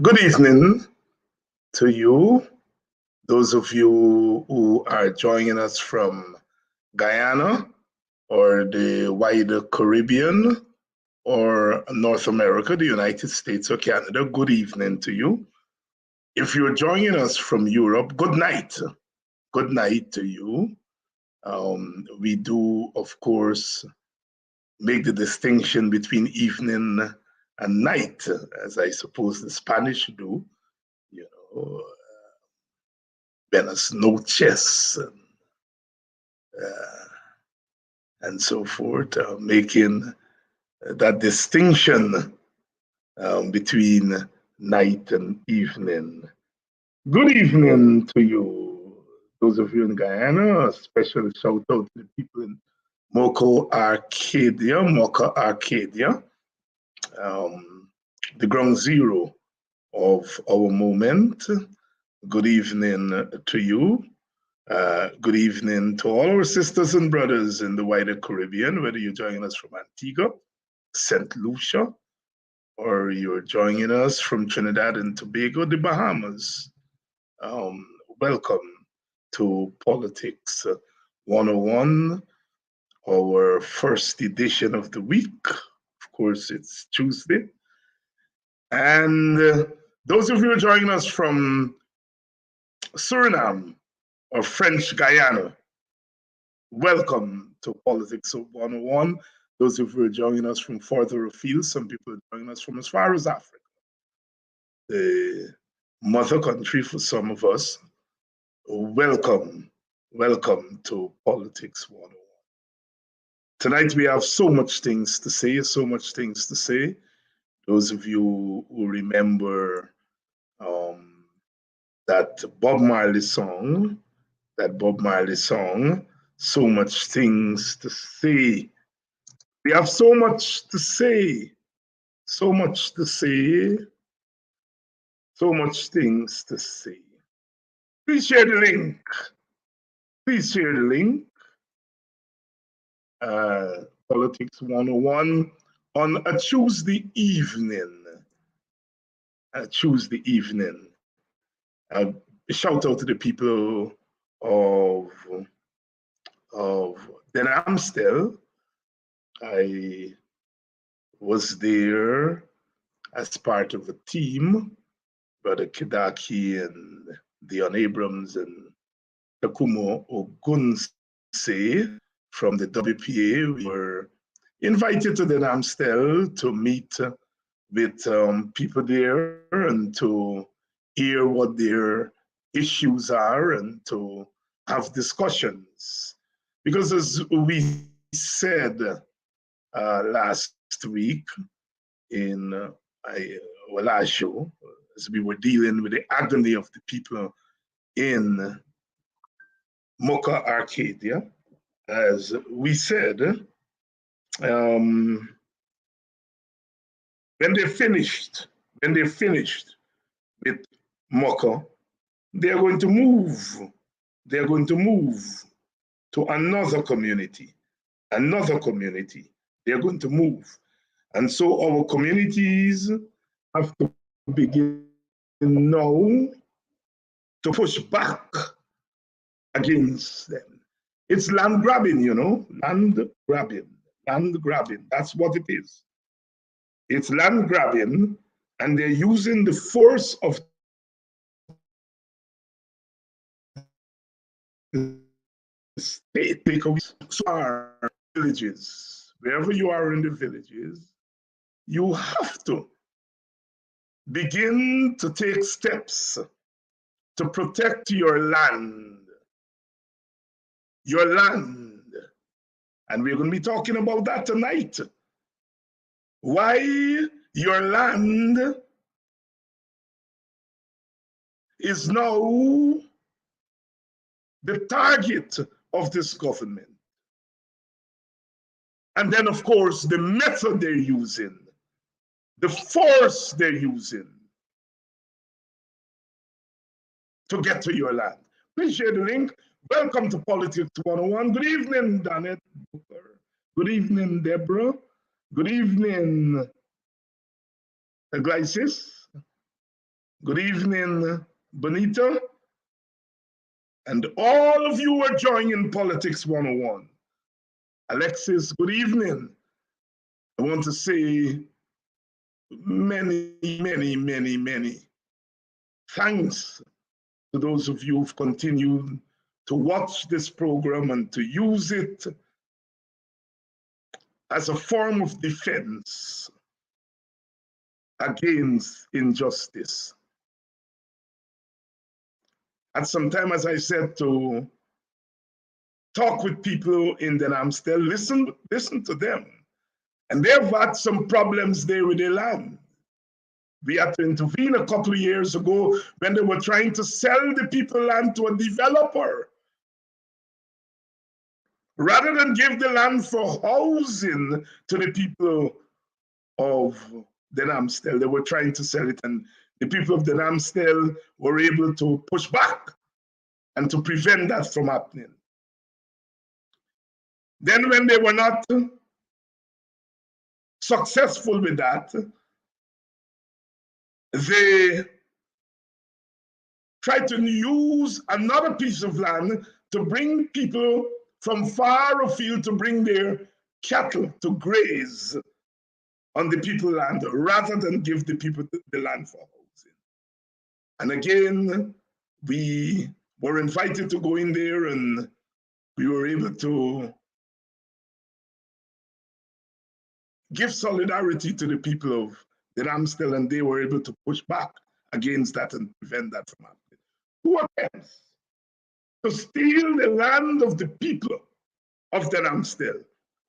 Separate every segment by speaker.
Speaker 1: good evening to you, those of you who are joining us from Guyana or the wider Caribbean or North America, the United States or Canada. Good evening to you. If you're joining us from Europe, good night. Good night to you. We do, of course, make the distinction between evening and night, as I suppose the Spanish do. You know, Buenas noches and so forth, making that distinction between night and evening. Good evening to you, those of you in Guyana. A special shout out to the people in Mocha, Arcadia, the ground zero of our moment. Good evening to you. Good evening to all our sisters and brothers in the wider Caribbean, whether you're joining us from Antigua, St. Lucia, or you're joining us from Trinidad and Tobago, the Bahamas. Welcome to Politics 101, our first edition of the week. Of course, it's Tuesday. And those of you who are joining us from Suriname or French Guyana, welcome to Politics 101. Those of you who are joining us from further afield, some people are joining us from as far as Africa, the mother country for some of us. Welcome to Politics 101. Tonight we have so much things to say, Those of you who remember that Bob Marley song, So Much Things to Say. We have so much to say, so much things to say. Please share the link. Politics 101 on a Tuesday evening. Shout out to the people of Den Amstel. I was there as part of a team, Brother Kidaki and Dion Abrams and Takumo Ogunse from the WPA. We were invited to Den Amstel to meet with people there and to hear what their issues are and to have discussions. Because as we said last week in our last show, as we were dealing with the agony of the people in Mocha, Arcadia, as we said, when they finished with Mocha, they're going to move to another community. They're going to move. And so our communities have to begin now to push back against them. It's land grabbing, land grabbing. That's what it is. It's land grabbing, and they're using the force of the state. Our villages, wherever you are in the villages, you have to begin to take steps to protect your land. And we're going to be talking about that tonight. Why your land is now the target of this government. And then, of course, the method they're using, the force they're using to get to your land. Please share the link. Welcome to Politics 101. Good evening, Danet Booker. Good evening, Deborah. Good evening, Glycis. Good evening, Bonita. And all of you are joining Politics 101. Alexis, good evening. I want to say many, many, many, many thanks to those of you who've continued to watch this program and to use it as a form of defense against injustice. At some time, as I said, to talk with people in the Amstel, listen to them. And they've had some problems there with their land. We had to intervene a couple of years ago when they were trying to sell the people land to a developer. Rather than give the land for housing to the people of the Amstel, they were trying to sell it, and the people of the Amstel were able to push back and to prevent that from happening. Then when they were not successful with that, they tried to use another piece of land to bring people from far afield to bring their cattle to graze on the people's land rather than give the people the land for housing. And again, we were invited to go in there and we were able to give solidarity to the people of the Amstel, and they were able to push back against that and prevent that from happening. Who attempts to steal the land of the people of the Amstel,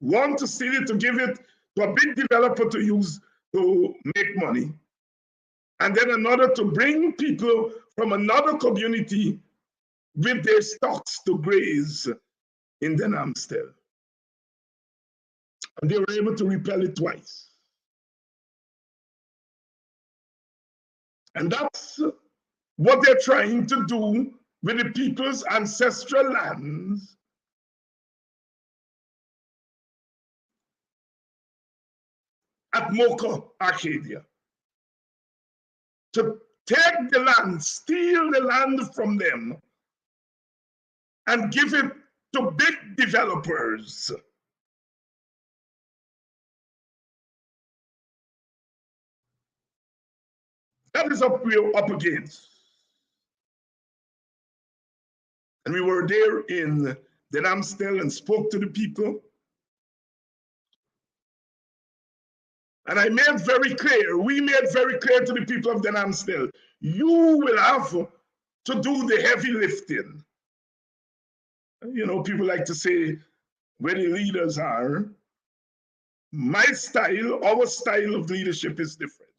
Speaker 1: want to steal it to give it to a big developer to use to make money, and then another to bring people from another community with their stocks to graze in the Amstel. And they were able to repel it twice. And that's what they're trying to do with the people's ancestral lands at Mocha, Arcadia. To take the land, steal the land from them, and give it to big developers. That is what we're up against. And we were there in the Amstel and spoke to the people. And I made very clear, we made very clear to the people of the Amstel, you will have to do the heavy lifting. You know, people like to say where the leaders are. My style, our style of leadership is different.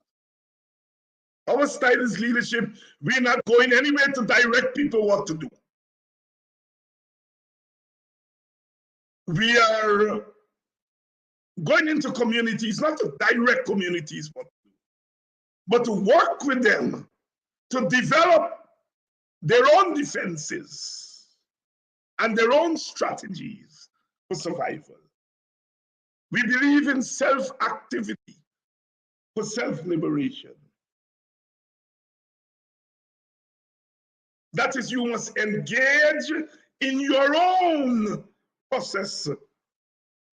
Speaker 1: Our style is leadership. We're not going anywhere to direct people what to do. We are going into communities, not to direct communities what to do, but to work with them to develop their own defenses and their own strategies for survival. We believe in self-activity for self-liberation. That is, you must engage in your own process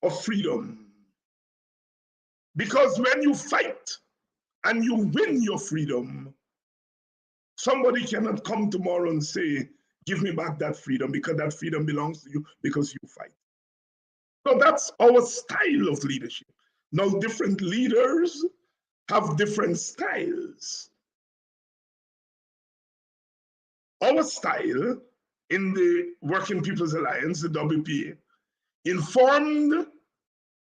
Speaker 1: of freedom. Because when you fight and you win your freedom, somebody cannot come tomorrow and say, give me back that freedom, because that freedom belongs to you because you fight. So that's our style of leadership. Now, different leaders have different styles. Our style in the Working People's Alliance, the WPA, informed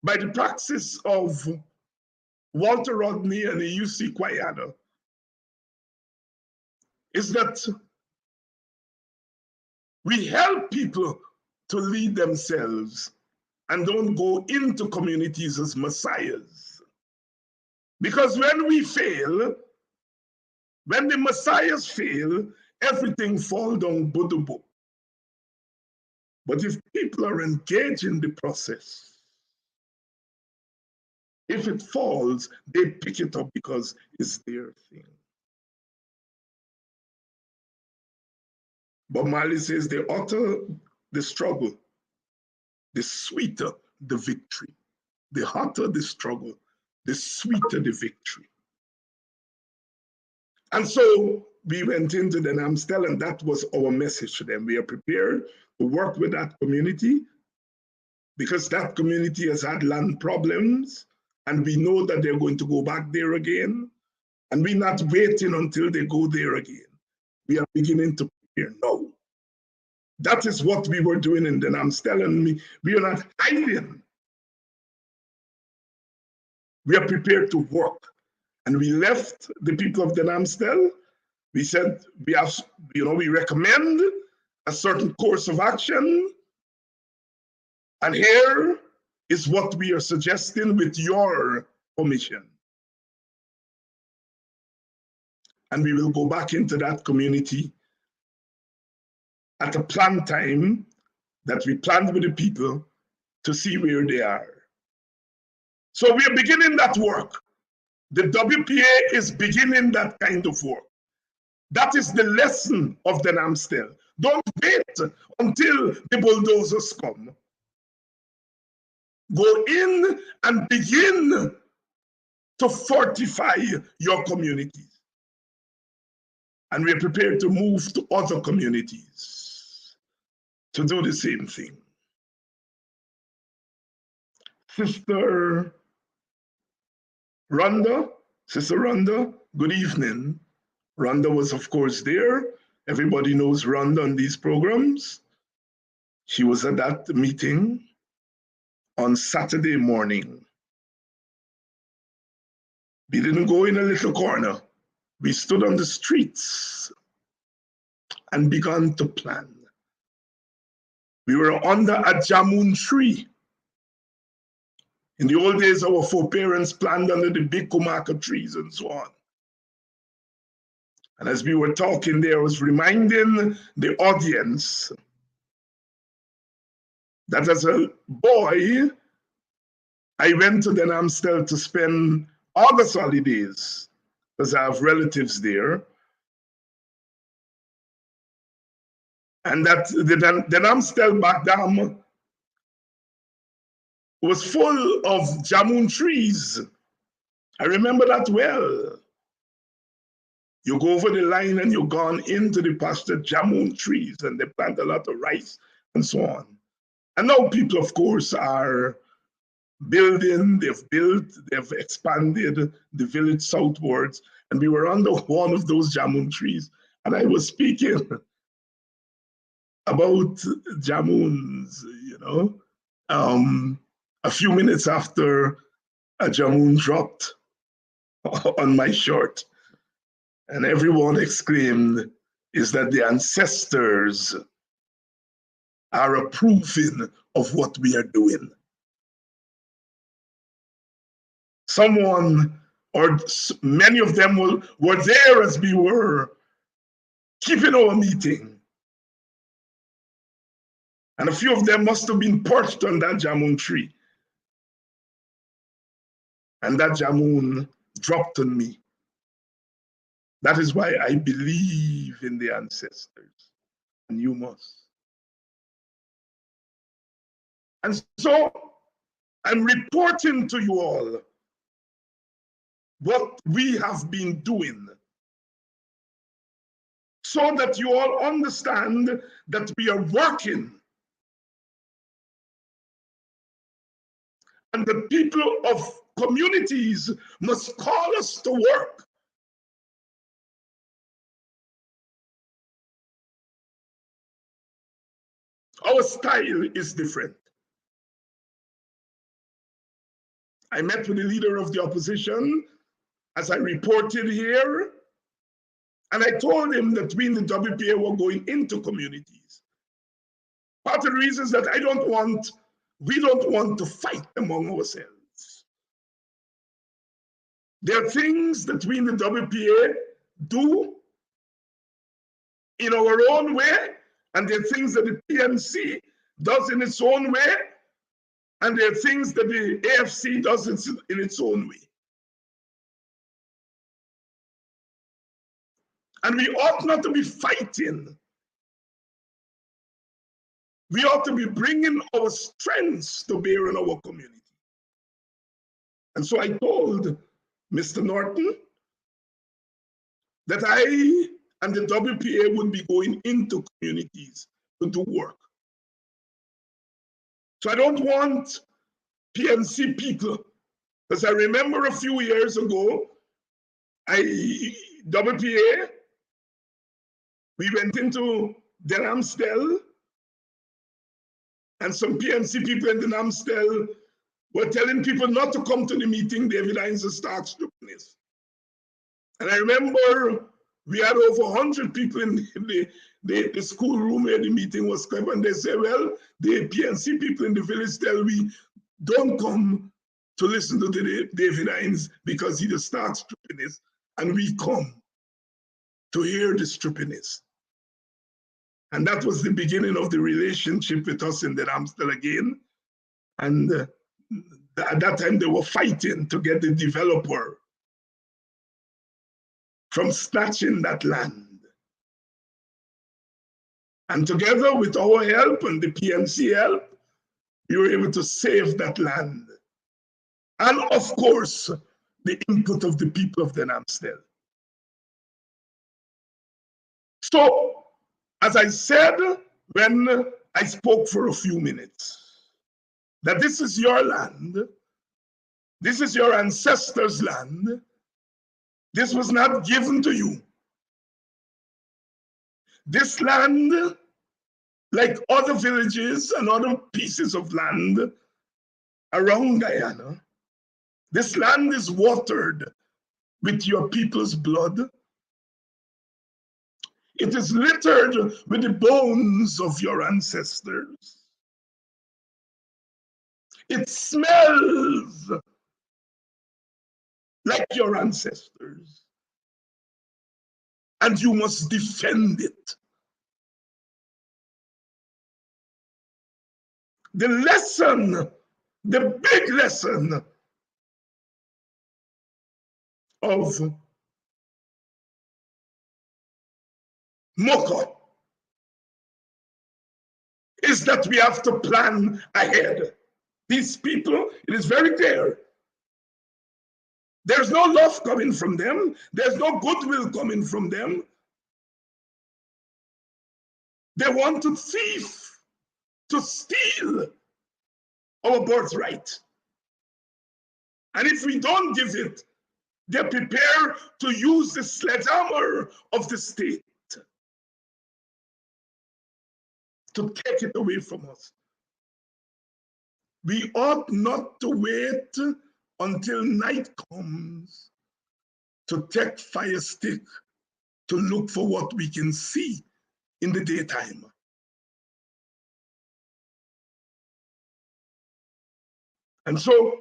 Speaker 1: by the praxis of Walter Rodney and the UC Guyana, is that we help people to lead themselves and don't go into communities as messiahs. Because when we fail, when the messiahs fail, everything falls down budubu. But if people are engaged in the process, If it falls, they pick it up because it's their thing. But Marley says the hotter the struggle, the sweeter the victory. The hotter the struggle, the sweeter the victory. And so we went into the Amstel, and that was our message to them. We are prepared to work with that community because that community has had land problems, and we know that they're going to go back there again. And we're not waiting until they go there again. We are beginning to prepare now. That is what we were doing in the Amstel, and we are not hiding. We are prepared to work. And we left the people of the Amstel. We said we recommend a certain course of action. And here is what we are suggesting with your permission. And we will go back into that community at a planned time that we planned with the people to see where they are. So we are beginning that work. The WPA is beginning that kind of work. That is the lesson of the Amstel. Don't wait until the bulldozers come. Go in and begin to fortify your communities. And we're prepared to move to other communities to do the same thing. Sister Rhonda, good evening. Rhonda was, of course, there. Everybody knows Rhonda on these programs. She was at that meeting on Saturday morning. We didn't go in a little corner. We stood on the streets and began to plan. We were under a jamun tree. In the old days, our foreparents planned under the big kumaka trees and so on. And as we were talking there, I was reminding the audience that as a boy, I went to the Amstel to spend August holidays because I have relatives there. And that the Amstel back down was full of jamun trees. I remember that well. You go over the line and you've gone into the pasture jamun trees, and they plant a lot of rice and so on. And now people, of course, are building, they've expanded the village southwards, and we were under one of those jamun trees, and I was speaking about jamuns, a few minutes after a jamun dropped on my shirt. And everyone exclaimed, is that the ancestors are approving of what we are doing. Someone, or many of them were there as we were keeping our meeting. And a few of them must have been perched on that jamun tree. And that jamun dropped on me. That is why I believe in the ancestors, and you must. And so I'm reporting to you all what we have been doing so that you all understand that we are working. And the people of communities must call us to work. Our style is different. I met with the leader of the opposition, as I reported here, and I told him that we in the WPA were going into communities. Part of the reason is that we don't want to fight among ourselves. There are things that we in the WPA do in our own way, and there are things that the PNC does in its own way, And there are things that the AFC does in its own way. And we ought not to be fighting. We ought to be bringing our strengths to bear in our community. And so I told Mr. Norton that I and the WPA would be going into communities to do work. So I don't want PNC people, because I remember a few years ago, WPA, we went into Denhamsdale, and some PNC people in Denhamsdale were telling people not to come to the meeting. David Hines starts doing this. And I remember we had over 100 people in the school room where the meeting was kept, and they said, well, the PNC people in the village tell we don't come to listen to David Hines because he just starts stupidness, and we come to hear the stupidness. And that was the beginning of the relationship with us in Denhamsdale again. And at that time, they were fighting to get the developer from snatching that land. And together with our help and the PNC help, we were able to save that land. And of course, the input of the people of Denhamsdale. So, as I said when I spoke for a few minutes, that this is your land, this is your ancestors' land, this was not given to you. This land, like other villages and other pieces of land around Guyana, this land is watered with your people's blood. It is littered with the bones of your ancestors. It smells like your ancestors. And you must defend it. The lesson, the big lesson of Moko is that we have to plan ahead. These people, it is very clear. There's no love coming from them. There's no goodwill coming from them. They want to thief, to steal our birthright. And if we don't give it, they're prepared to use the sledgehammer of the state to take it away from us. We ought not to wait until night comes to take fire stick to look for what we can see in the daytime. And so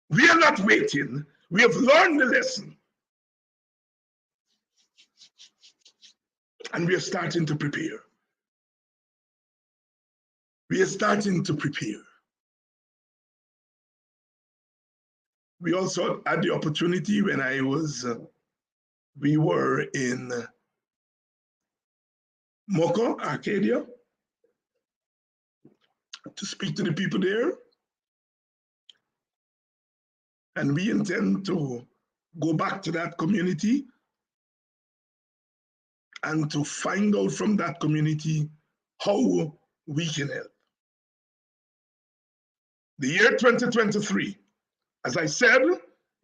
Speaker 1: we are not waiting. We have learned the lesson. And we are starting to prepare. We are starting to prepare. We also had the opportunity when we were in Moko, Arcadia, to speak to the people there. And we intend to go back to that community and to find out from that community how we can help. The year 2023, as I said,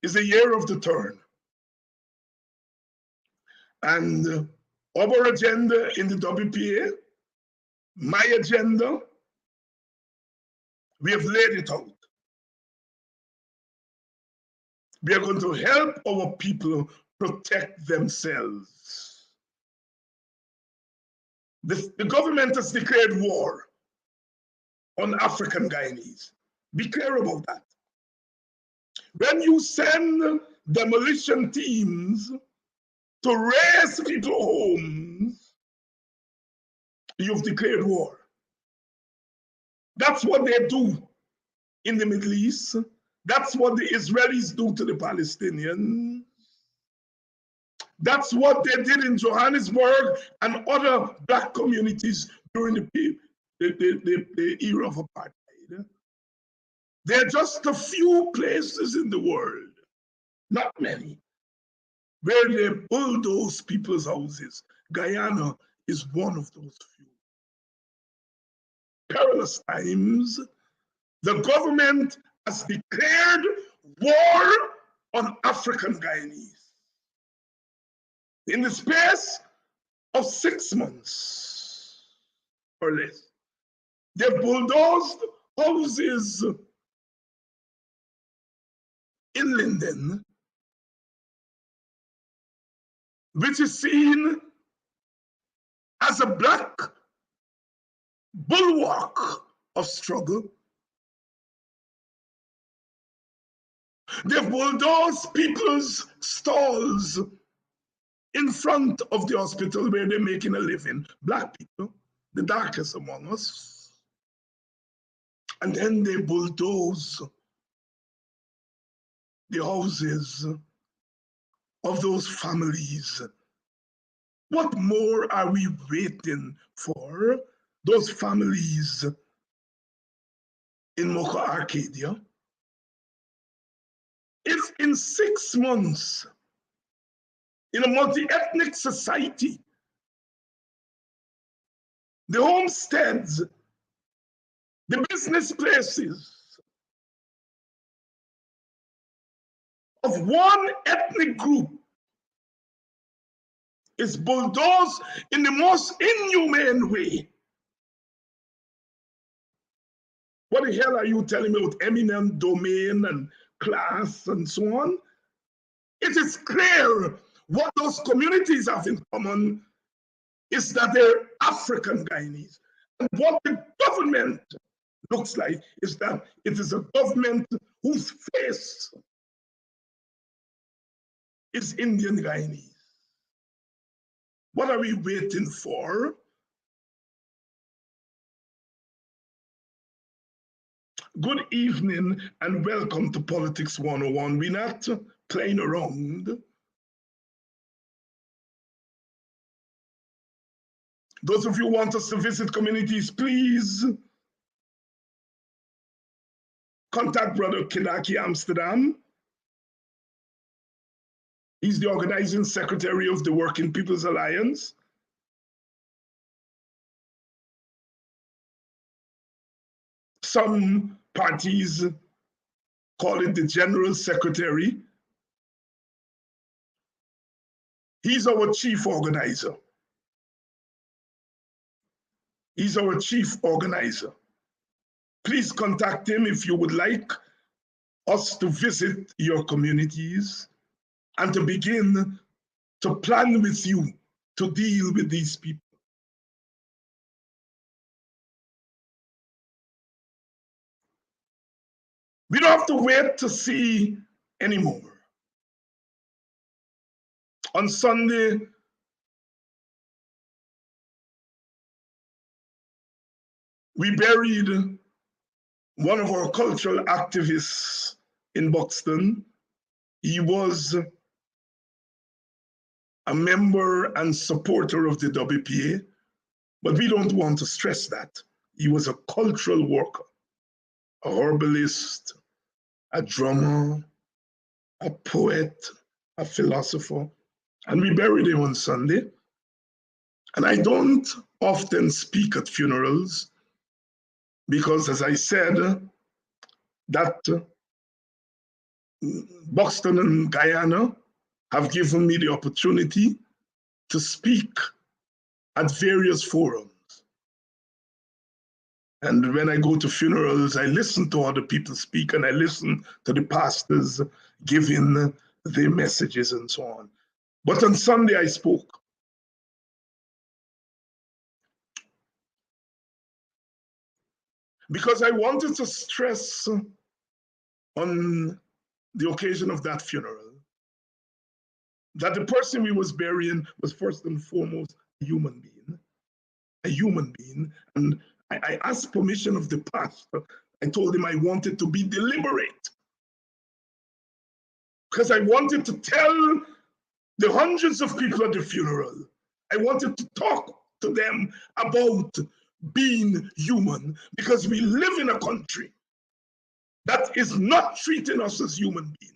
Speaker 1: is a year of the turn. And our agenda in the WPA, my agenda, we have laid it out. We are going to help our people protect themselves. The government has declared war on African Guyanese. Be clear about that. When you send demolition teams to raise people's homes, you've declared war. That's what they do. in the Middle East. That's what the Israelis do to the Palestinians. That's what they did in Johannesburg and other Black communities during the era of apartheid. There are just a few places in the world, not many, where they bulldoze people's houses. Guyana is one of those few. Perilous times, the government has declared war on African Guyanese. In the space of 6 months or less, they bulldozed houses in Linden, which is seen as a Black bulwark of struggle. They bulldoze people's stalls in front of the hospital where they're making a living. Black people, the darkest among us. And then they bulldoze the houses of those families. What more are we waiting for? Those families in Mocha Arcadia. If in 6 months, in a multi-ethnic society, the homesteads, the business places of one ethnic group is bulldozed in the most inhumane way. What the hell are you telling me with eminent domain and class and so on? It is clear what those communities have in common is that they're African Guyanese. And what the government looks like is that it is a government whose face is Indian Guyanese. What are we waiting for? Good evening and welcome to Politics 101. We're not playing around. Those of you who want us to visit communities, please contact Brother Kinaki Amsterdam. He's the organizing secretary of the Working People's Alliance. Some parties call it the general secretary. He's our chief organizer. He's our chief organizer. Please contact him if you would like us to visit your communities and to begin to plan with you to deal with these people. We don't have to wait to see anymore. On Sunday, we buried one of our cultural activists in Buxton. He was a member and supporter of the WPA, but we don't want to stress that. He was a cultural worker, a herbalist, a drummer, a poet, a philosopher, and we buried him on Sunday. And I don't often speak at funerals because, as I said, that Buxton and Guyana have given me the opportunity to speak at various forums. And when I go to funerals, I listen to other people speak and I listen to the pastors giving their messages and so on. But on Sunday, I spoke. Because I wanted to stress on the occasion of that funeral that the person we was burying was first and foremost a human being. And I asked permission of the pastor I told him I wanted to be deliberate because I wanted to tell the hundreds of people at the funeral, I wanted to talk to them about being human, because we live in a country that is not treating us as human beings.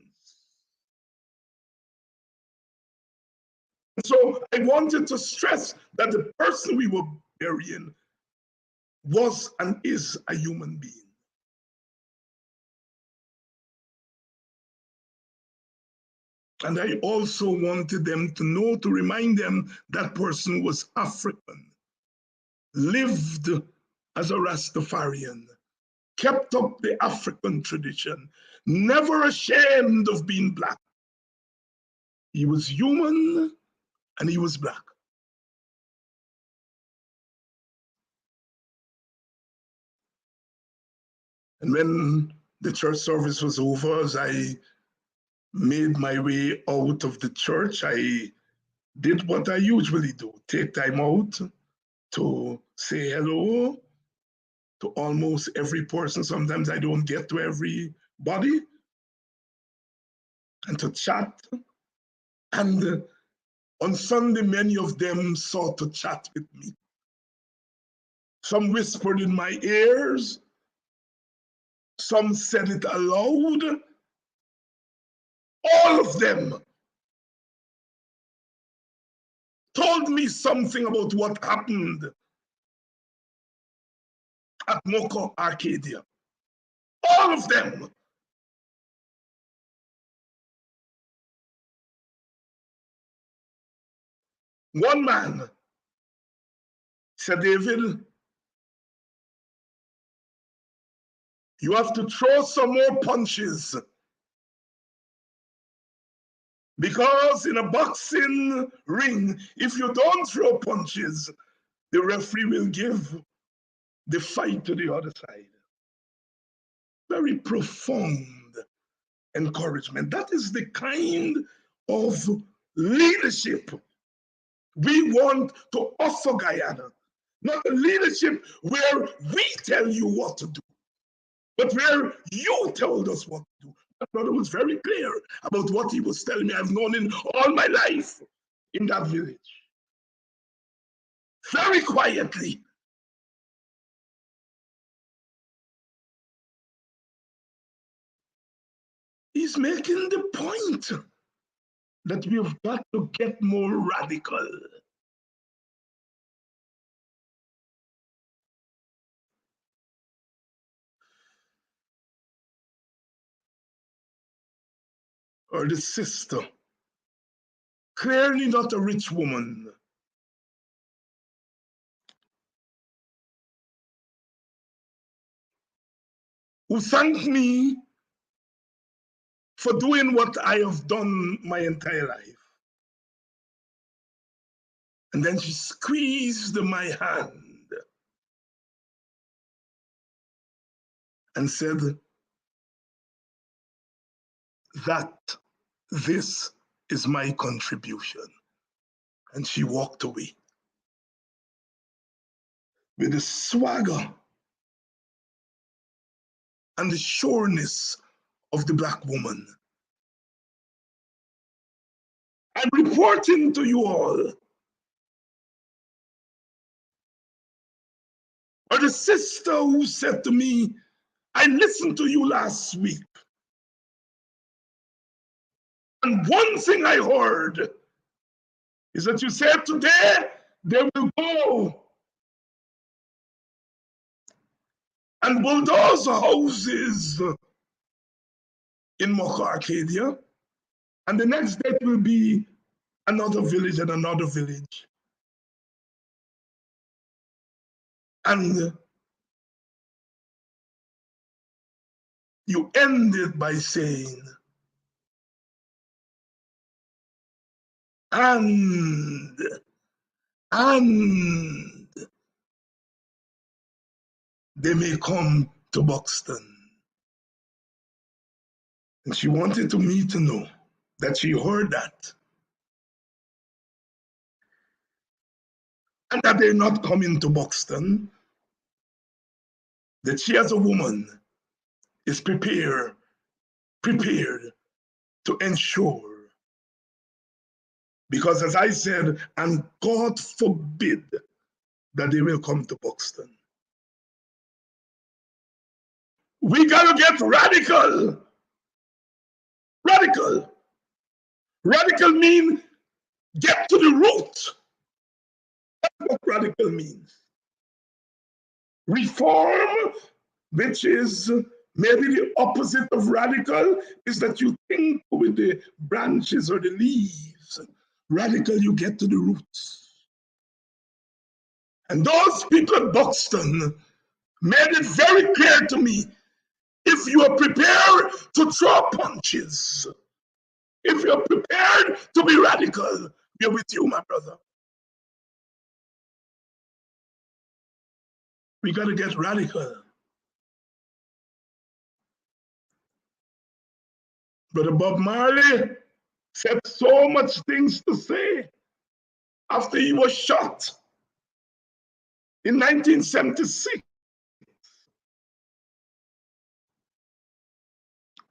Speaker 1: So I wanted to stress that the person we were burying was and is a human being. And I also wanted them to know, to remind them that person was African, lived as a Rastafarian, kept up the African tradition, never ashamed of being Black. He was human and he was Black. And when the church service was over, as I made my way out of the church, I did what I usually do, take time out to say hello to almost every person. Sometimes I don't get to everybody, and to chat. And on Sunday, many of them sought to chat with me. Some whispered in my ears, some said it aloud. All of them told me something about what happened at Moko Arcadia. All of them. One man said, David, you have to throw some more punches, because in a boxing ring, if you don't throw punches, the referee will give the fight to the other side. Very profound encouragement. That is the kind of leadership we want to offer Guyana. Not a leadership where we tell you what to do, but where you told us what to do. My brother was very clear about what he was telling me. I've known him all my life in that village. Very quietly. He's making the point that we've got to get more radical. Or the sister, clearly not a rich woman, who thanked me for doing what I have done my entire life. And then she squeezed my hand and said that this is my contribution. And she walked away with the swagger and the sureness of the Black woman. I'm reporting to you all, or the sister who said to me, I listened to you last week, and one thing I heard is that you said today they will go and bulldoze houses in Moko Arcadia, and the next day it will be another village and another village. And you ended by saying, and they may come to Buxton. And she wanted me to know that she heard that. And that they're not coming to Buxton, that she as a woman is prepared to ensure. Because as I said, and God forbid that they will come to Buxton. We got to get radical. Radical. Radical means get to the root. That's what radical means. Reform, which is maybe the opposite of radical, is that you think with the branches or the leaves. Radical, you get to the roots. And those people at Buxton made it very clear to me, if you are prepared to throw punches, if you're prepared to be radical, we're with you, my brother. We got to get radical. Brother Bob Marley said so much things to say after he was shot in 1976.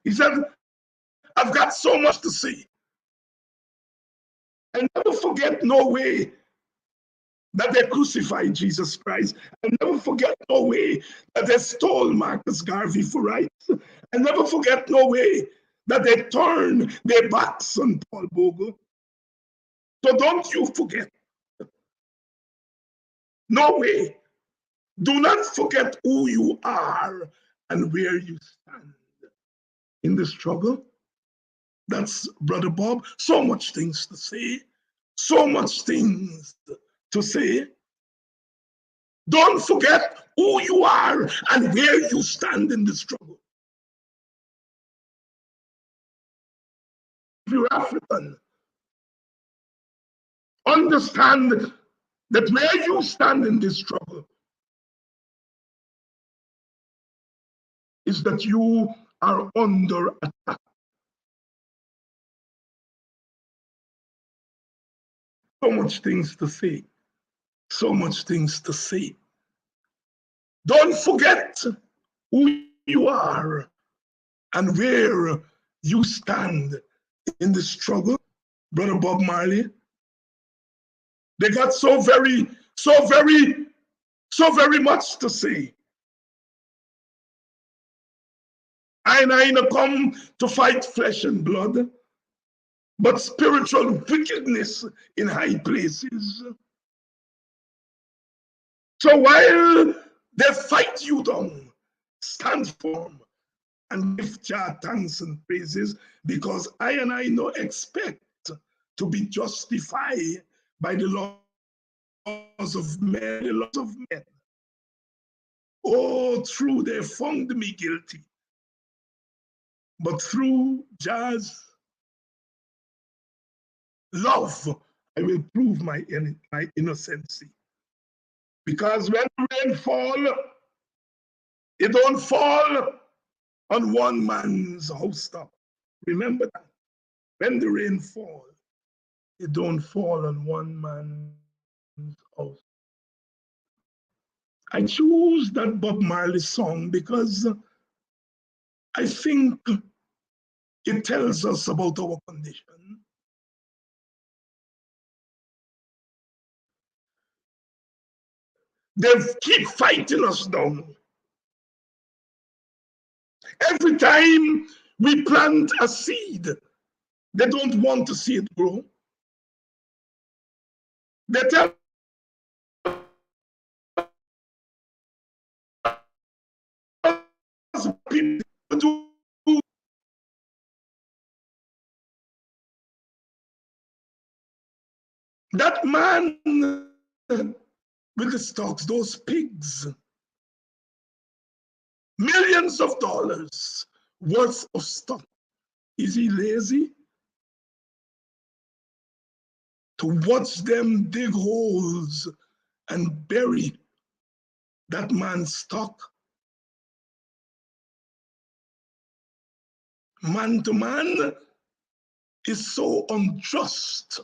Speaker 1: He said, I've got so much to say. I never forget no way that they crucified Jesus Christ. I never forget no way that they stole Marcus Garvey for rights. I never forget no way that they turned their backs on Paul Bogle. So don't you forget. No way. Do not forget who you are and where you stand in the struggle. That's Brother Bob. So much things to say. So much things to say. Don't forget who you are and where you stand in the struggle. If you're African, understand that where you stand in this struggle is that you are under attack. So much things to say. So much things to say. Don't forget who you are and where you stand in the struggle, Brother Bob Marley. They got so very much to say. I ain't come to fight flesh and blood, but spiritual wickedness in high places. So while they fight you down, stand firm and give Jah thanks and praises, because I no expect to be justified by the laws of men, the laws of men. Oh, true, they found me guilty. But through Jah's love, I will prove my innocency. Because when the rain fall, it don't fall on one man's house top. Remember that. When the rain fall, it don't fall on one man's house. I choose that Bob Marley song because I think it tells us about our condition. They keep fighting us down. Every time we plant a seed, they don't want to see it grow. They tell us people to do. That man with the stocks, those pigs, millions of dollars worth of stock. Is he lazy? To watch them dig holes and bury that man's stock. Man to man is so unjust.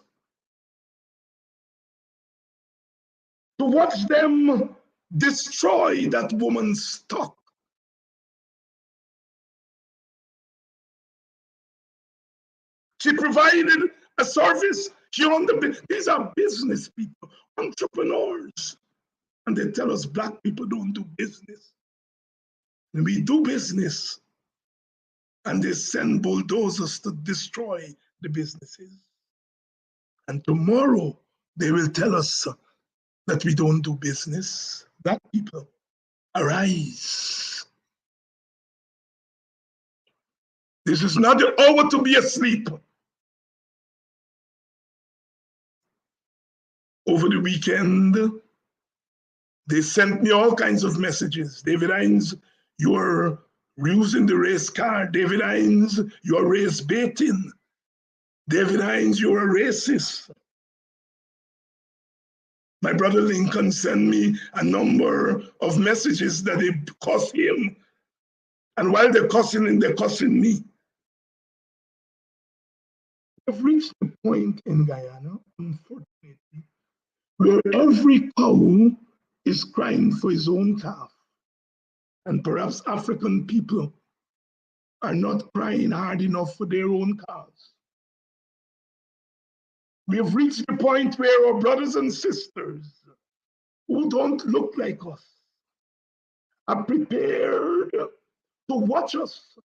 Speaker 1: To watch them destroy that woman's stock. She provided a service. These are business people, entrepreneurs. And they tell us black people don't do business. And we do business. And they send bulldozers to destroy the businesses. And tomorrow they will tell us that we don't do business. Black people, arise. This is not the hour to be asleep. Over the weekend, they sent me all kinds of messages. David Hines, you're using the race card. David Hines, you're race baiting. David Hines, you're a racist. My brother Lincoln sent me a number of messages that they cuss him. And while they're cussing him, they're cussing me. We've reached the point in Guyana, unfortunately, where every cow is crying for his own calf. And perhaps African people are not crying hard enough for their own cause. We have reached the point where our brothers and sisters who don't look like us are prepared to watch us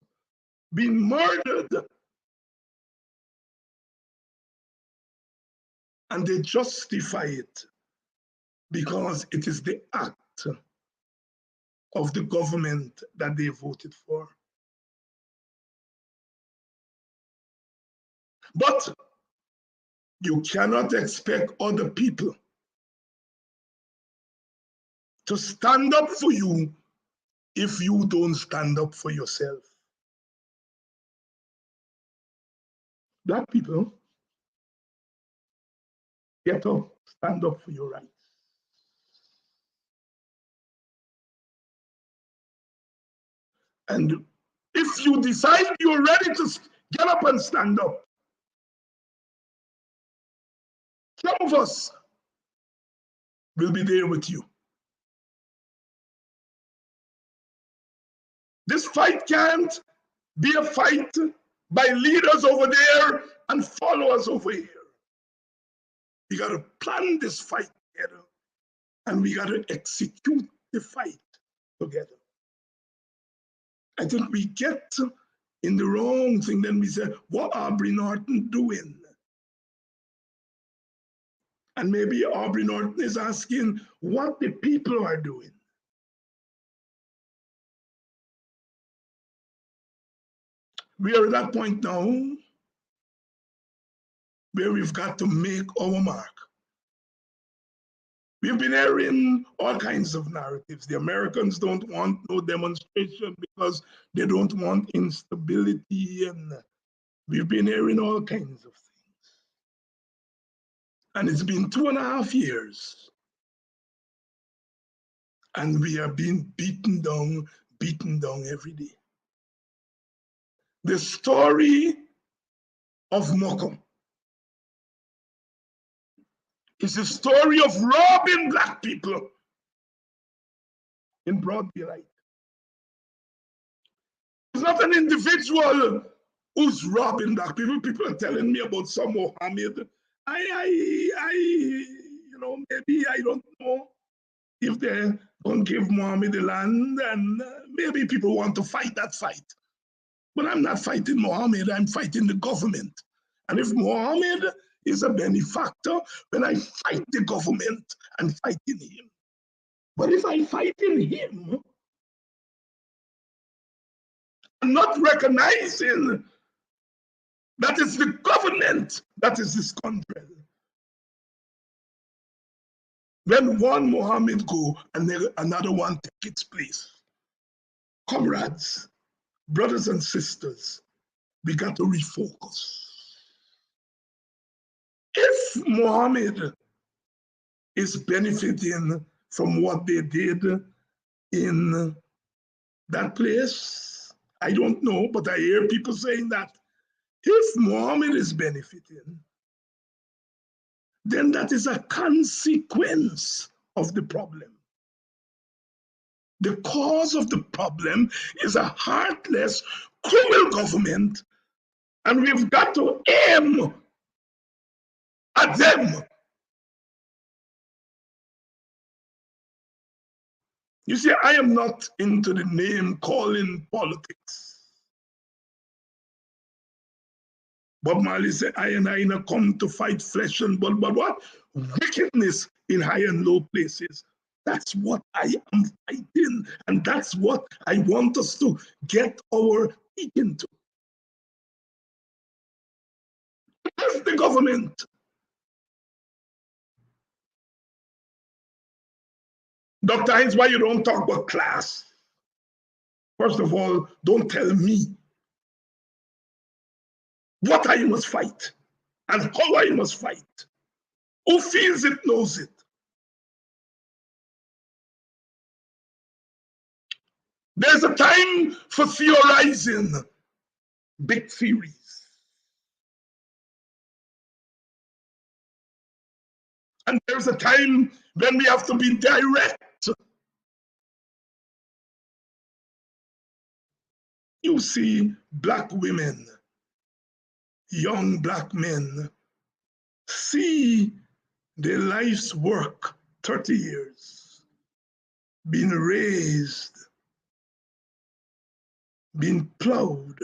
Speaker 1: being murdered. And they justify it because it is the act of the government that they voted for. But you cannot expect other people to stand up for you if you don't stand up for yourself. Black people, get up, stand up for your rights. And if you decide you're ready to get up and stand up, some of us will be there with you. This fight can't be a fight by leaders over there and followers over here. We got to plan this fight together, and we got to execute the fight together. I think we get in the wrong thing, then we say, what Aubrey Norton doing? And maybe Aubrey Norton is asking what the people are doing. We are at that point now where we've got to make our mark. We've been hearing all kinds of narratives. The Americans don't want no demonstration because they don't want instability, and we've been hearing all kinds of things. And it's been 2.5 years, and we are being beaten down every day. The story of Malcolm is a story of robbing Black people in broad daylight. It's not an individual who's robbing Black people. People are telling me about some Mohammed. Maybe I don't know if they don't give Mohammed the land, and maybe people want to fight that fight. But I'm not fighting Mohammed, I'm fighting the government. And if Mohammed is a benefactor, then I fight the government and fighting him. But if I fight in him, I'm not recognizing that it's the government that is the scoundrel. When one Mohammed go and another one take its place. Comrades, brothers and sisters, we got to refocus. If Mohammed is benefiting from what they did in that place, I don't know, but I hear people saying that. If Mohammed is benefiting, then that is a consequence of the problem. The cause of the problem is a heartless, cruel government And we've got to aim at them. You see, I am not into the name calling politics. Bob Marley said, I and I not come to fight flesh and blood, but what? Wickedness in high and low places. That's what I am fighting. And that's what I want us to get our teeth into. That's the government. Dr. Hines, why you don't talk about class? First of all, don't tell me what I must fight and how I must fight. Who feels it knows it. There's a time for theorizing big theories. And there's a time when we have to be direct. You see Black women, young Black men, see their life's work, 30 years, being raised, being plowed,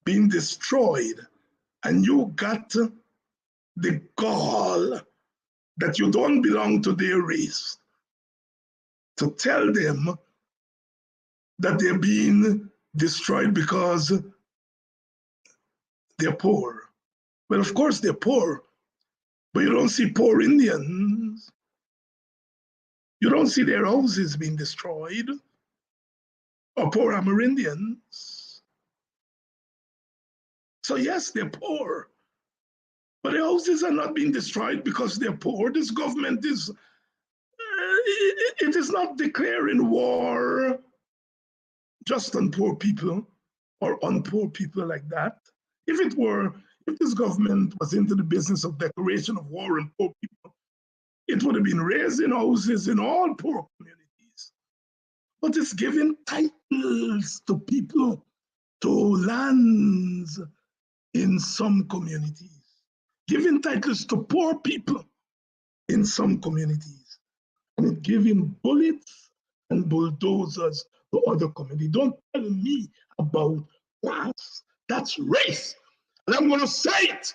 Speaker 1: being destroyed, and you got the gall that you don't belong to their race to tell them that they're being destroyed because they're poor. Well, of course they're poor, but you don't see poor Indians. You don't see their houses being destroyed, or poor Amerindians. So yes, they're poor, but their houses are not being destroyed because they're poor. This government is, it is not declaring war just on poor people or on poor people like that. If it were, if this government was into the business of declaration of war on poor people, it would have been raising houses in all poor communities. But it's giving titles to people, to lands in some communities, giving titles to poor people in some communities, and it giving bullets and bulldozers to other communities. Don't tell me about class. That's race. And I'm going to say it.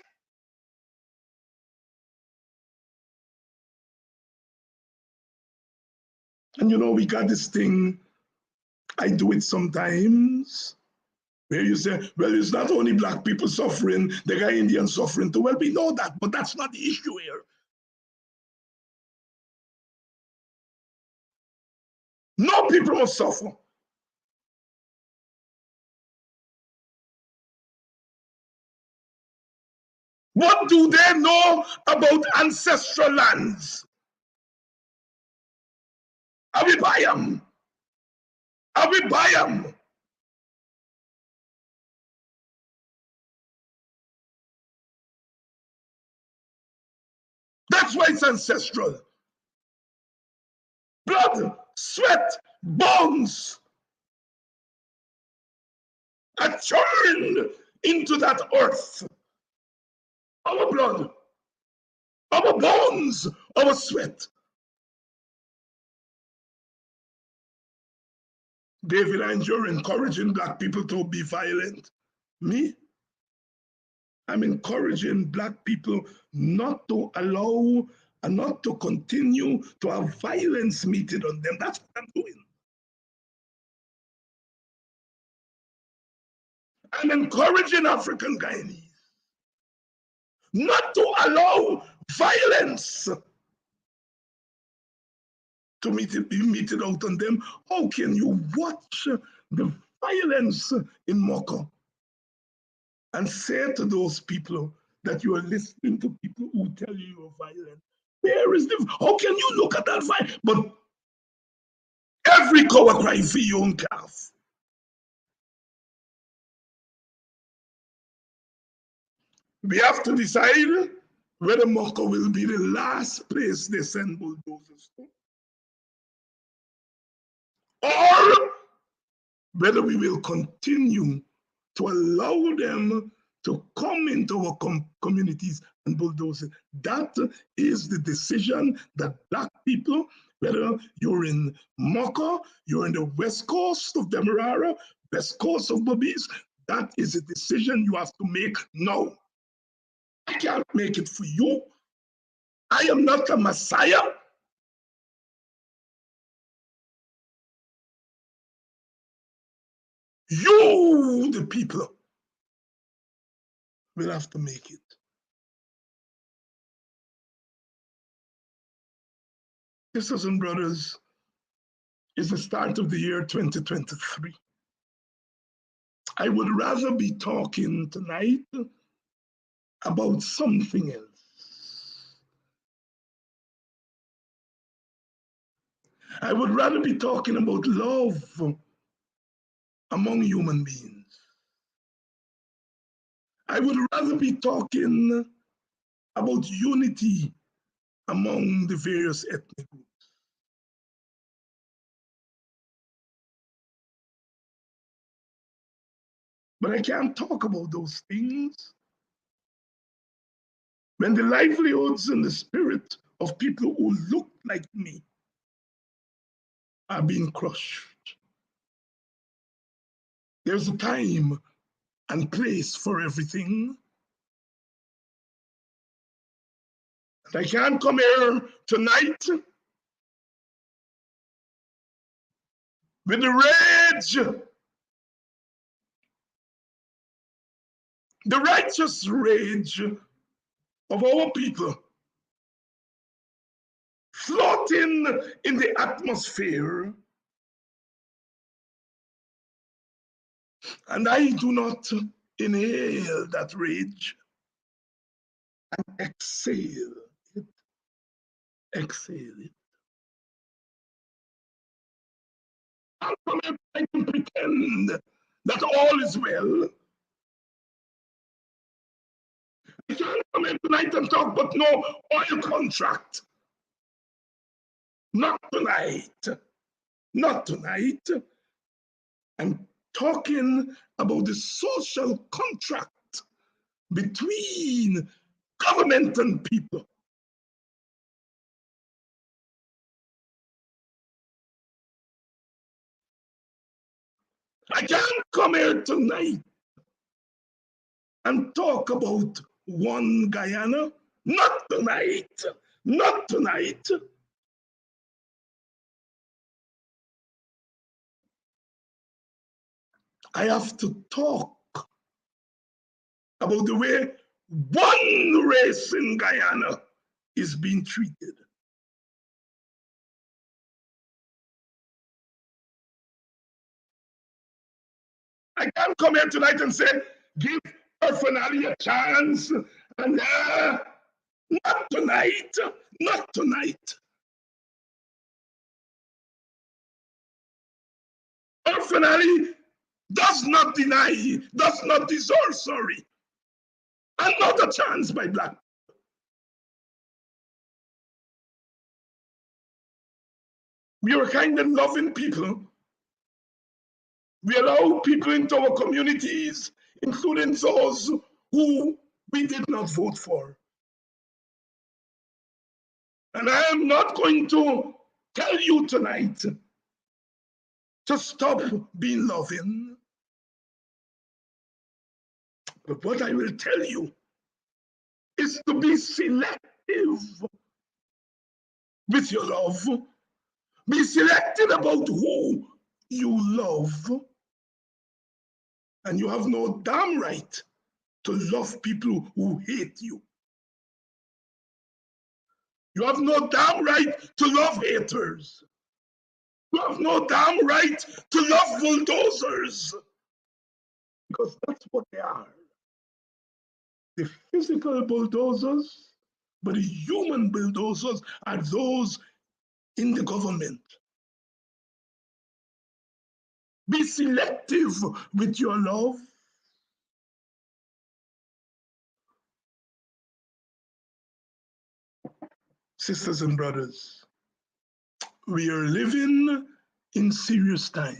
Speaker 1: And you know, we got this thing, I do it sometimes, where you say, well, it's not only Black people suffering, the guy Indian suffering too. Well, we know that, but that's not the issue here. No people must suffer. What do they know about ancestral lands? I will buy them. I will buy them. That's why it's ancestral. Blood, sweat, bones are turned into that earth. Our blood, our bones, our sweat. David, and you're encouraging Black people to be violent. Me? I'm encouraging Black people not to allow and not to continue to have violence meted on them. That's what I'm doing. I'm encouraging African Guyanese not to allow violence to be meted out on them. How can you watch the violence in Moko and say to those people that you are listening to people who tell you you're violent? Where is the, how can you look at that violence? But every cow cry for your own calf. We have to decide whether Moko will be the last place they send bulldozers to, or whether we will continue to allow them to come into our communities and bulldoze it. That is the decision that Black people, whether you're in Mocha, you're in the west coast of Demerara, west coast of Bobby's, that is a decision you have to make now. I can't make it for you. I am not a messiah. You, the people, will have to make it. Sisters and brothers, it's the start of the year 2023. I would rather be talking tonight about something else. I would rather be talking about love among human beings. I would rather be talking about unity among the various ethnic groups. But I can't talk about those things when the livelihoods and the spirit of people who look like me are being crushed. There's a time and place for everything. And I can't come here tonight with the rage, the righteous rage of our people floating in the atmosphere. And I do not inhale that rage and exhale it. Exhale it. I'm going to pretend that all is well. I can't come in tonight and talk about no oil contract. Not tonight. Not tonight. I'm talking about the social contract between government and people. I can't come here tonight and talk about one Guyana. Not tonight. Not tonight. I have to talk about the way one race in Guyana is being treated. I can't come here tonight and say, give personally a chance, and not tonight, not tonight. Personally does not deny, does not deserve sorry, and not a chance by Black. We are kind and loving people. We allow people into our communities, including those who we did not vote for. And I am not going to tell you tonight to stop being loving. But what I will tell you is to be selective with your love. Be selective about who you love. And you have no damn right to love people who hate you. You have no damn right to love haters. You have no damn right to love bulldozers. Because that's what they are. The physical bulldozers, but the human bulldozers are those in the government. Be selective with your love. Sisters and brothers, we are living in serious times.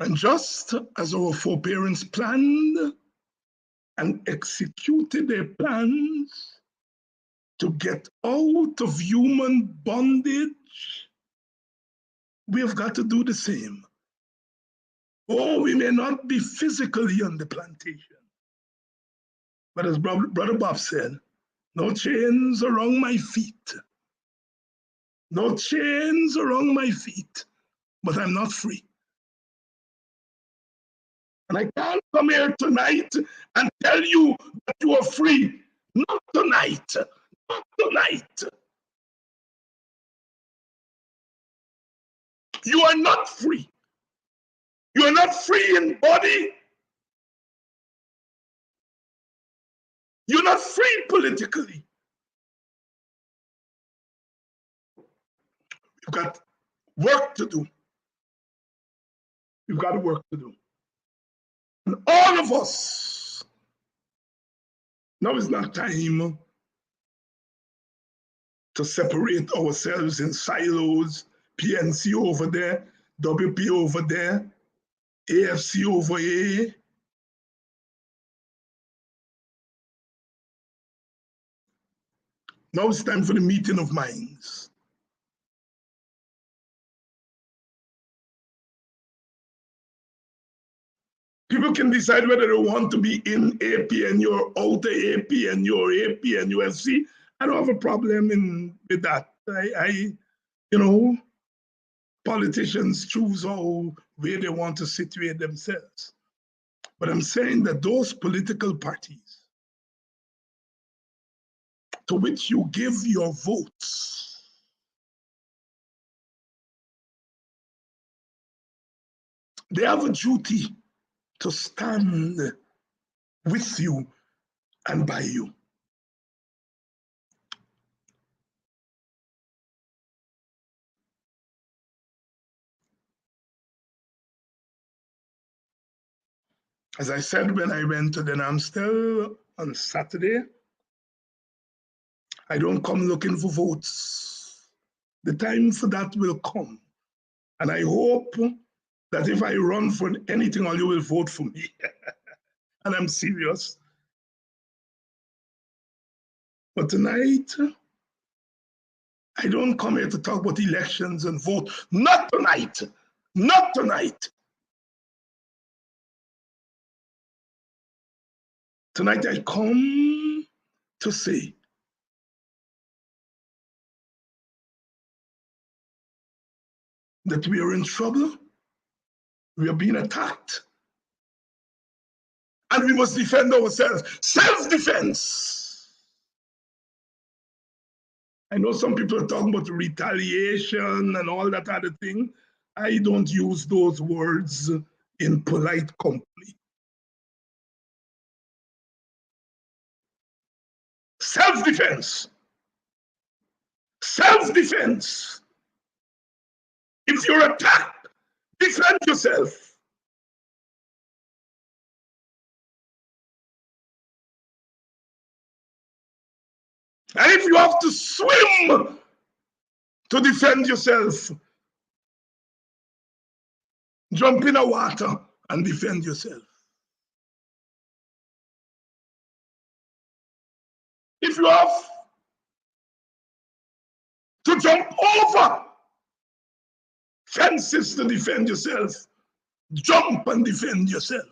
Speaker 1: And just as our foreparents planned and executed their plans to get out of human bondage, we have got to do the same. Oh, we may not be physically on the plantation, but as Brother Bob said, no chains around my feet. No chains around my feet, but I'm not free. And I can't come here tonight and tell you that you are free. Not tonight. Not tonight. You are not free. You are not free in body. You're not free politically. You've got work to do. You've got work to do. And all of us, now is not time to separate ourselves in silos, PNC over there, WP over there, AFC over here. Now it's time for the meeting of minds. People can decide whether they want to be in AP and you're out of AP and you're AP and UFC. I don't have a problem with that. Politicians choose where they want to situate themselves. But I'm saying that those political parties to which you give your votes, they have a duty to stand with you and by you. As I said when I went to the Amstel on Saturday, I don't come looking for votes. The time for that will come. And I hope that if I run for anything, all you will vote for me. And I'm serious. But tonight, I don't come here to talk about elections and vote. Not tonight. Not tonight. Tonight I come to say that we are in trouble, we are being attacked, and we must defend ourselves. Self-defense. I know some people are talking about retaliation and all that other thing. I don't use those words in polite company. Self-defense. Self-defense. If you're attacked, defend yourself. And if you have to swim to defend yourself, jump in the water and defend yourself. If you have to jump over fences to defend yourself, jump and defend yourself.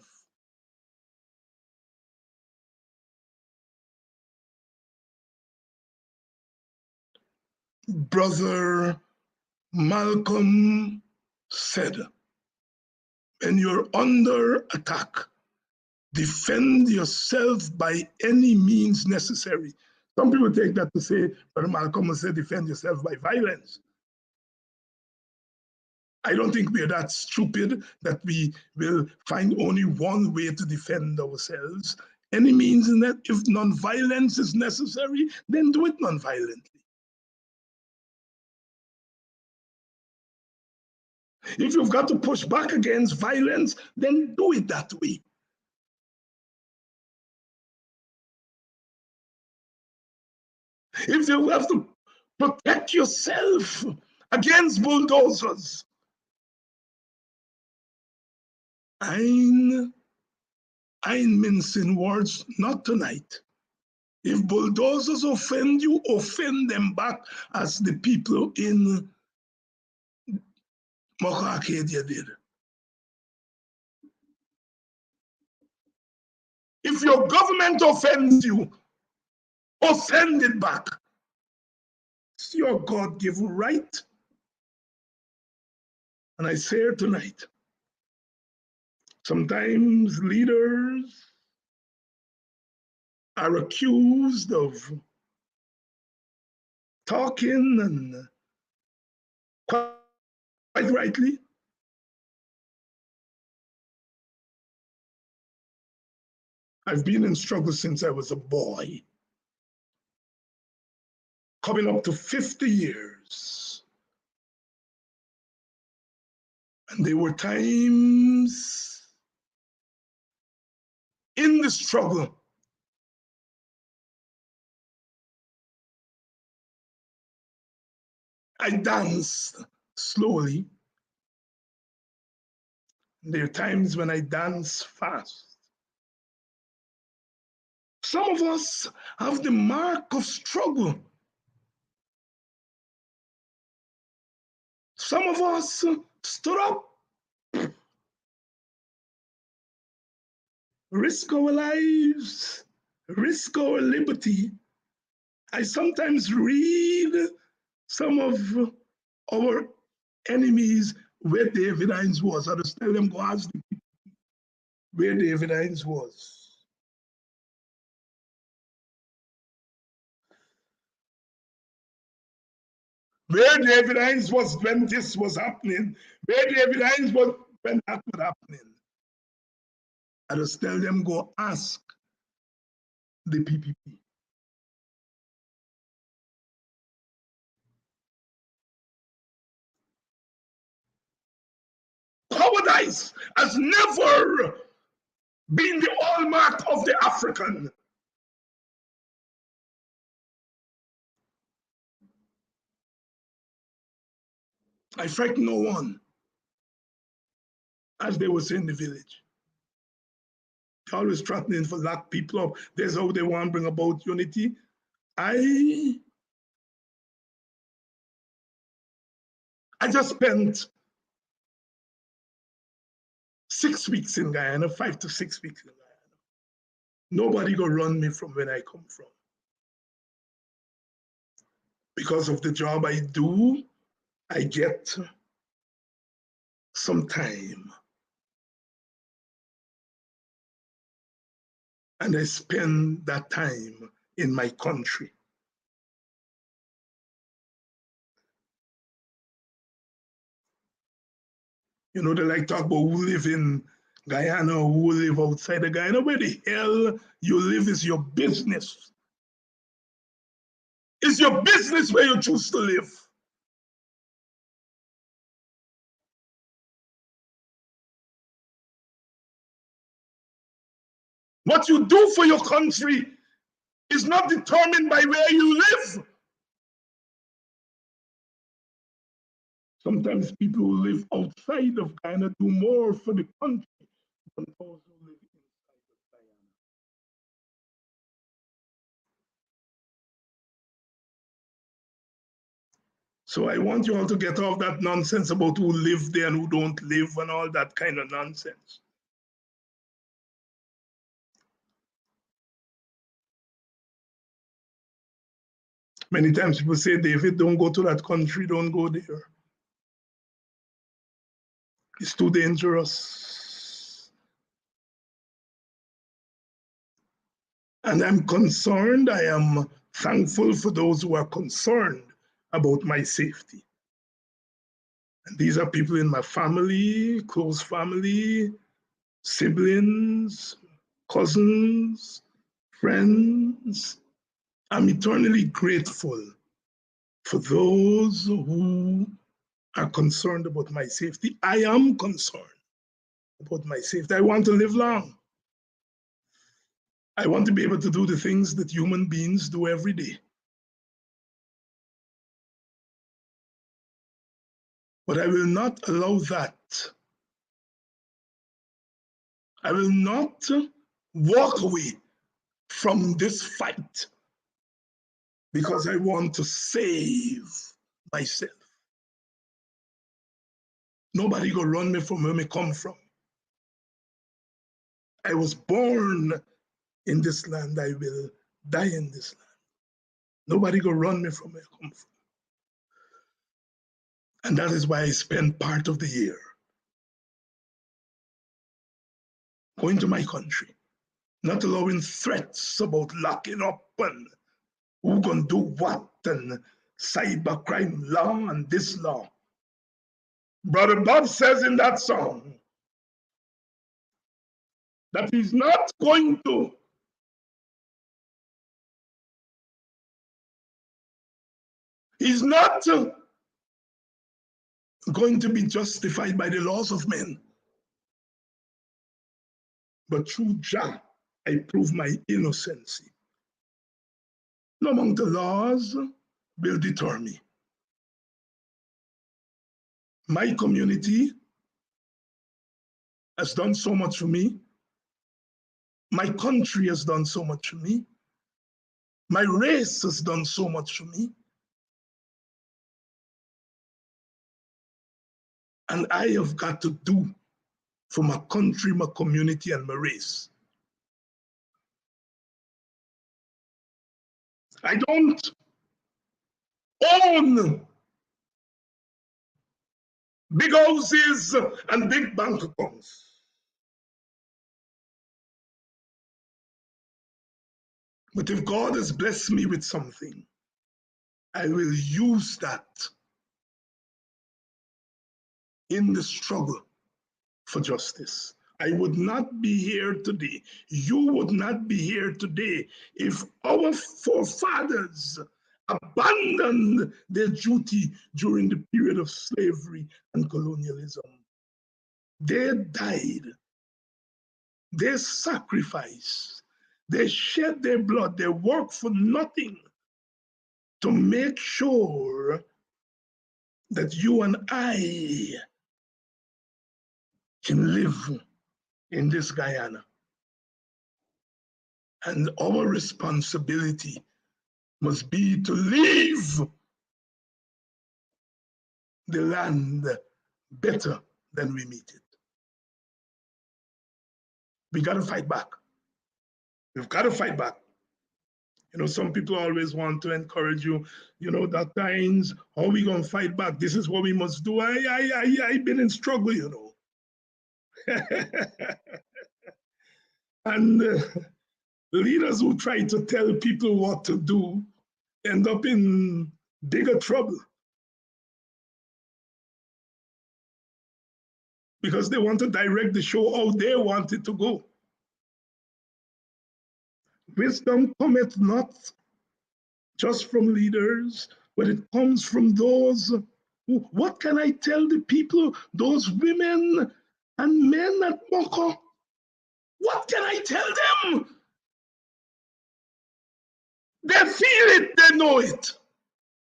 Speaker 1: Brother Malcolm said, when you're under attack, defend yourself by any means necessary. Some people take that to say, Brother Malcolm said, defend yourself by violence. I don't think we're that stupid that we will find only one way to defend ourselves. Any means in that, if non-violence is necessary, then do it non-violently. If you've got to push back against violence, then do it that way. If you have to protect yourself against bulldozers, I'm mincing words, not tonight. If bulldozers offend you, offend them back as the people in Arcadia did. If your government offends you, offend it back. It's your God-given right. And I say it tonight. Sometimes leaders are accused of talking, and quite rightly, I've been in struggle since I was a boy, coming up to 50 years. And there were times in the struggle I danced slowly. There are times when I dance fast. Some of us have the mark of struggle. Some of us stood up, risk our lives, risk our liberty. I sometimes read some of our enemies where David Hines was. I just tell them, go ask them where David Hines was. Where David Hines was when this was happening, where David Hines was when that was happening. I just tell them, go ask the PPP. Cowardice has never been the hallmark of the African. I frighten no one, as they would say in the village. They're always threatening to lock people up. That's how they want to bring about unity. I just spent 6 weeks in Guyana, 5 to 6 weeks in Guyana. Nobody gonna run me from where I come from. Because of the job I do, I get some time. And I spend that time in my country. You know, they like talk about who live in Guyana or who live outside of Guyana. Where the hell you live is your business. It's your business where you choose to live. What you do for your country is not determined by where you live. Sometimes people who live outside of Guyana do more for the country than those who live inside of Guyana. So I want you all to get off that nonsense about who live there and who don't live and all that kind of nonsense. Many times people say, David, don't go to that country, don't go there. It's too dangerous. And I'm concerned, I am thankful for those who are concerned about my safety. And these are people in my family, close family, siblings, cousins, friends. I'm eternally grateful for those who are concerned about my safety. I am concerned about my safety. I want to live long. I want to be able to do the things that human beings do every day. But I will not allow that I will not walk away from this fight because I want to save myself. Nobody gonna run me from where me come from. I was born in this land. I will die in this land. Nobody gonna run me from where I come from. And that is why I spend part of the year going to my country, not allowing threats about locking up and who gonna do what and cybercrime law and this law. Brother Bob says in that song that he's not going to going to be justified by the laws of men, but through Jah I prove my innocency. No among the laws will deter me. My community has done so much for me. My country has done so much for me. My race has done so much for me. And I have got to do for my country, my community, and my race. I don't own big houses and big bank accounts. But if God has blessed me with something, I will use that in the struggle for justice. I would not be here today. You would not be here today if our forefathers abandoned their duty during the period of slavery and colonialism. They died. They sacrificed. They shed their blood. They worked for nothing to make sure that you and I can live in this Guyana. And our responsibility must be to leave the land better than we meet it. We got to fight back. We've got to fight back. You know, some people always want to encourage you, you know, Dr. Hinds, how are we going to fight back? This is what we must do. I've been in struggle, you know. And leaders who try to tell people what to do end up in bigger trouble because they want to direct the show how they want it to go. Wisdom cometh not just from leaders, but it comes from those who, what can I tell the people, those women and men at Moko? What can I tell them? They feel it, they know it.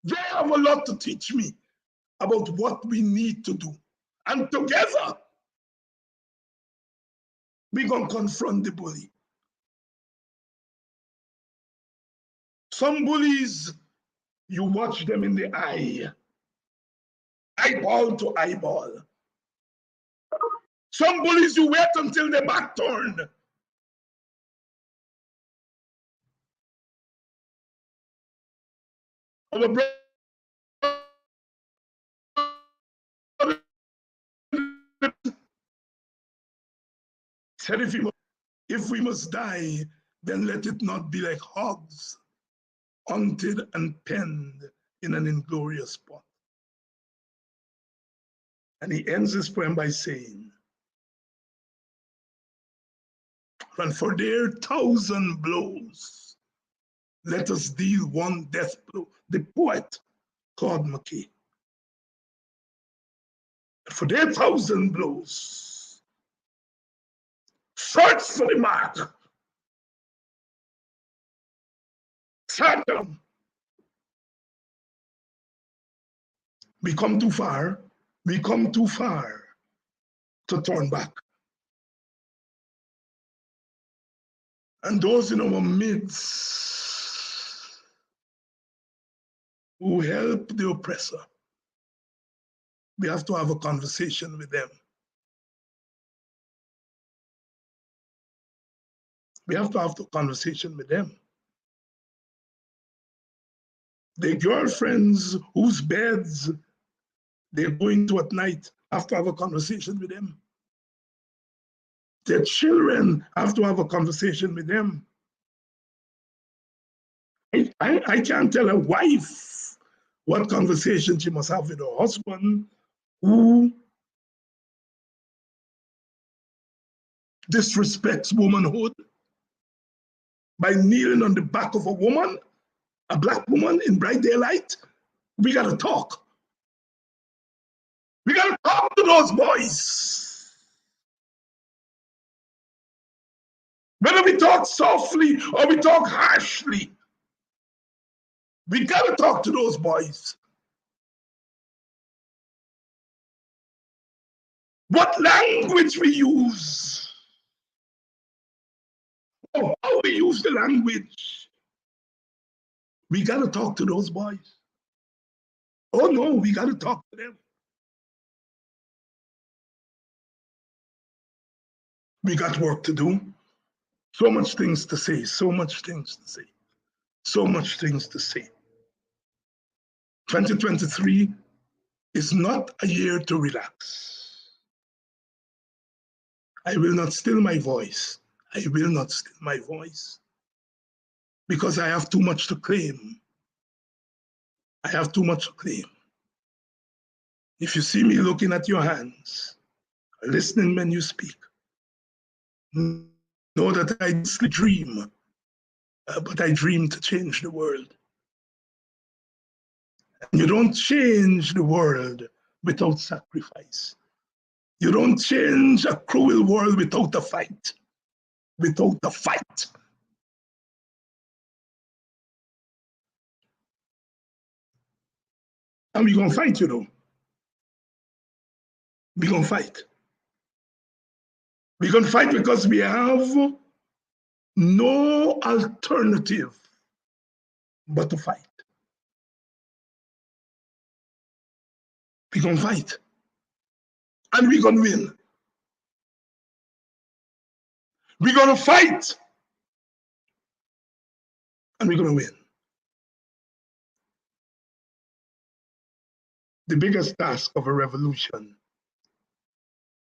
Speaker 1: They have a lot to teach me about what we need to do. And together, we're going to confront the bully. Some bullies, you watch them in the eye, eyeball to eyeball. Some bullies, you wait until their back turned. Our brother said, if we must die, then let it not be like hogs, hunted and penned in an inglorious spot. And he ends his poem by saying, and for their 1,000 blows, let us deal one death blow. The poet, Claude McKay. For their 1,000 blows, search for the mark. Satan. We come too far. We come too far to turn back. and those in our midst who help the oppressor. We have to have a conversation with them. We have to have the conversation with them. Their girlfriends whose beds they're going to at night, have to have a conversation with them. Their children have to have a conversation with them. I can't tell a wife what conversation she must have with her husband who disrespects womanhood by kneeling on the back of a woman, a black woman in bright daylight. We got to talk. We got to talk to those boys. Whether we talk softly or we talk harshly, we got to talk to those boys. What language we use, or how we use the language, we got to talk to those boys. Oh no, we got to talk to them. We got work to do. So much things to say, so much things to say, so much things to say. 2023 is not a year to relax. I will not still my voice. I will not still my voice because I have too much to claim. I have too much to claim. If you see me looking at your hands, listening when you speak, know that I just dream, but I dream to change the world. And you don't change the world without sacrifice. You don't change a cruel world without a fight. Without a fight. And we're going to fight, you know. We're going to fight. We're going to fight because we have no alternative but to fight. We're going to fight. And we're going to win. We're going to fight. And we're going to win. The biggest task of a revolution,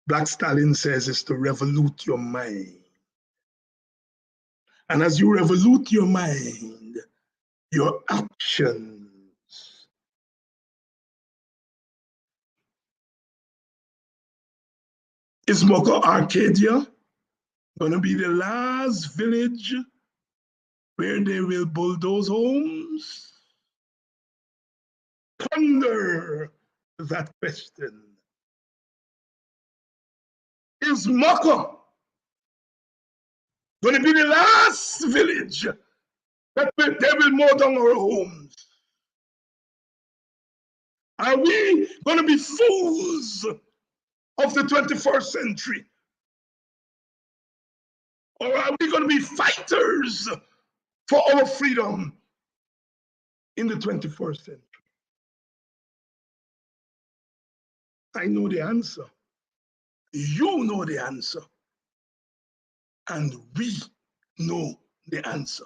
Speaker 1: Black Stalin says, is to revolute your mind. And as you revolute your mind, your actions is Moko Arcadia going to be the last village where they will bulldoze homes? Ponder that question. Is Moko going to be the last village that they will mow down our homes? Are we going to be fools of the 21st century? Or are we going to be fighters for our freedom in the 21st century? I know the answer. You know the answer. And we know the answer.